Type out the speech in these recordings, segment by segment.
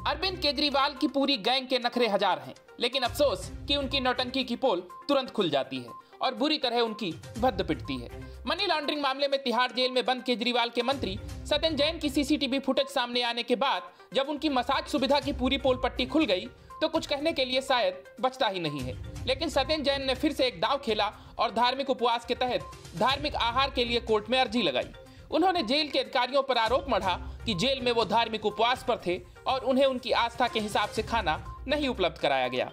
अरविंद केजरीवाल की पूरी गैंग के नखरे हजार हैं, लेकिन अफसोस कि उनकी नौटंकी की पोल तुरंत खुल जाती है और बुरी तरह उनकी भद्द पिटती है। मनी लॉन्ड्रिंग मामले में तिहाड़ जेल में बंद केजरीवाल के मंत्री सत्येंद्र जैन की सीसीटीवी फुटेज सामने आने के बाद जब उनकी मसाज सुविधा की पूरी पोल पट्टी खुल गई तो कुछ कहने के लिए शायद बचता ही नहीं है। लेकिन सत्येंद्र जैन ने फिर से एक दांव खेला और धार्मिक उपवास के तहत धार्मिक आहार के लिए कोर्ट में अर्जी लगाई। उन्होंने जेल के अधिकारियों पर आरोप मढ़ा कि जेल में वो धार्मिक उपवास पर थे और उन्हें उनकी आस्था के हिसाब से खाना नहीं उपलब्ध कराया गया।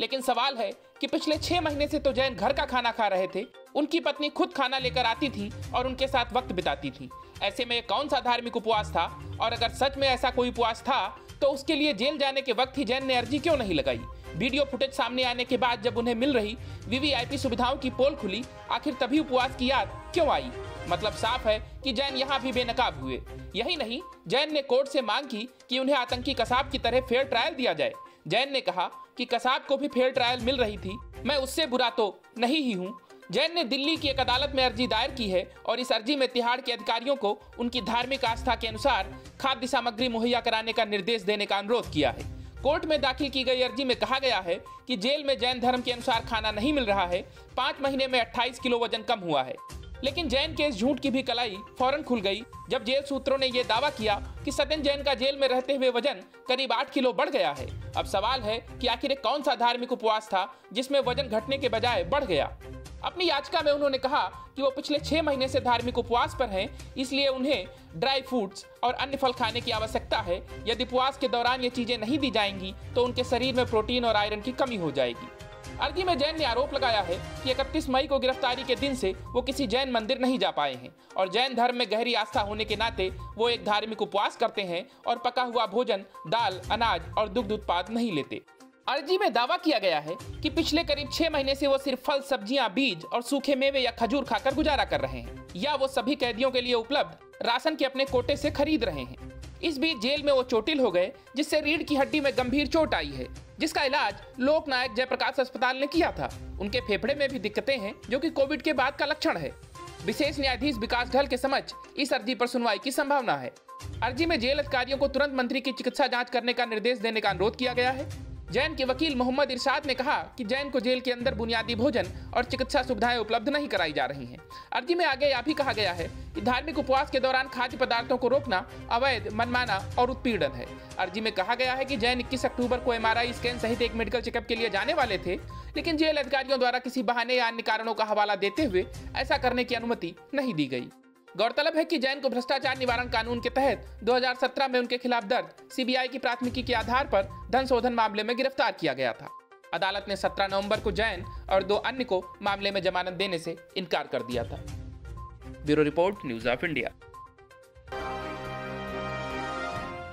लेकिन सवाल है कि पिछले 6 महीने से तो जैन घर का खाना खा रहे थे। उनकी पत्नी खुद खाना लेकर आती थी और उनके साथ वक्त बिताती थी। ऐसे में कौन सा धार्मिक उपवास था? और अगर सच में ऐसा कोई उपवास था तो उसके लिए जेल जाने के वक्त ही जैन ने अर्जी क्यों नहीं लगाई? वीडियो फुटेज सामने आने के बाद जब उन्हें मिल रही वीवीआईपी सुविधाओं की पोल खुली, आखिर तभी उपवास की याद क्यों आई? मतलब साफ है कि जैन यहाँ भी बेनकाब हुए। यही नहीं, जैन ने कोर्ट से मांग की कि उन्हें आतंकी कसाब की तरह फेयर ट्रायल दिया जाए। जैन ने कहा कि कसाब को भी फेयर ट्रायल मिल रही थी, मैं उससे बुरा तो नहीं ही हूँ। जैन ने दिल्ली की एक अदालत में अर्जी दायर की है और इस अर्जी में तिहाड़ के अधिकारियों को उनकी धार्मिक आस्था के अनुसार खाद्य सामग्री मुहैया कराने का निर्देश देने का अनुरोध किया है। कोर्ट में दाखिल की गई अर्जी में कहा गया है कि जेल में जैन धर्म के अनुसार खाना नहीं मिल रहा है। 5 महीने में 28 किलो वजन कम हुआ है। लेकिन जैन के इस झूठ की भी कलाई फौरन खुल गई जब जेल सूत्रों ने यह दावा किया कि सत्येंद्र जैन का जेल में रहते हुए वजन करीब 8 किलो बढ़ गया है। अब सवाल है कि आखिर कौन सा धार्मिक उपवास था जिसमें वजन घटने के बजाय बढ़ गया? अपनी याचिका में उन्होंने कहा कि वो पिछले 6 महीने से धार्मिक उपवास पर हैं, इसलिए उन्हें ड्राई फ्रूट्स और अन्य फल खाने की आवश्यकता है। यदि उपवास के दौरान ये चीजें नहीं दी जाएंगी तो उनके शरीर में प्रोटीन और आयरन की कमी हो जाएगी। अर्जी में जैन ने आरोप लगाया है कि 31 मई को गिरफ्तारी के दिन से वो किसी जैन मंदिर नहीं जा पाए हैं और जैन धर्म में गहरी आस्था होने के नाते वो एक धार्मिक उपवास करते हैं और पका हुआ भोजन, दाल, अनाज और दुग्ध उत्पाद नहीं लेते। अर्जी में दावा किया गया है कि पिछले करीब 6 महीने से वो सिर्फ फल, सब्जियां, बीज और सूखे मेवे या खजूर खाकर गुजारा कर रहे हैं या वो सभी कैदियों के लिए उपलब्ध राशन के अपने कोटे से खरीद रहे हैं। इस बीच जेल में वो चोटिल हो गए जिससे रीढ़ की हड्डी में गंभीर चोट आई है, जिसका इलाज लोकनायक जयप्रकाश अस्पताल ने किया था। उनके फेफड़े में भी दिक्कतें हैं जो कि कोविड के बाद का लक्षण है। विशेष न्यायाधीश विकास ढल के समक्ष इस अर्जी पर सुनवाई की संभावना है। अर्जी में जेल अधिकारियों को तुरंत मंत्री की चिकित्सा जांच करने का निर्देश देने का अनुरोध किया गया है। जैन के वकील मोहम्मद इरशाद ने कहा कि जैन को जेल के अंदर बुनियादी भोजन और चिकित्सा सुविधाएं उपलब्ध नहीं कराई जा रही हैं। अर्जी में आगे यह भी कहा गया है कि धार्मिक उपवास के दौरान खाद्य पदार्थों को रोकना अवैध, मनमाना और उत्पीड़न है। अर्जी में कहा गया है कि जैन 21 अक्टूबर को MRI स्कैन सहित एक मेडिकल चेकअप के लिए जाने वाले थे, लेकिन जेल अधिकारियों द्वारा किसी बहाने या अन्य कारणों का हवाला देते हुए ऐसा करने की अनुमति नहीं दी गई। गौरतलब है कि जैन को भ्रष्टाचार निवारण कानून के तहत 2017 में उनके खिलाफ दर्ज CBI की प्राथमिकी के आधार पर धन शोधन मामले में गिरफ्तार किया गया था। अदालत ने 17 नवंबर को जैन और 2 अन्य को मामले में जमानत देने से इनकार कर दिया था। Bureau report, news of India.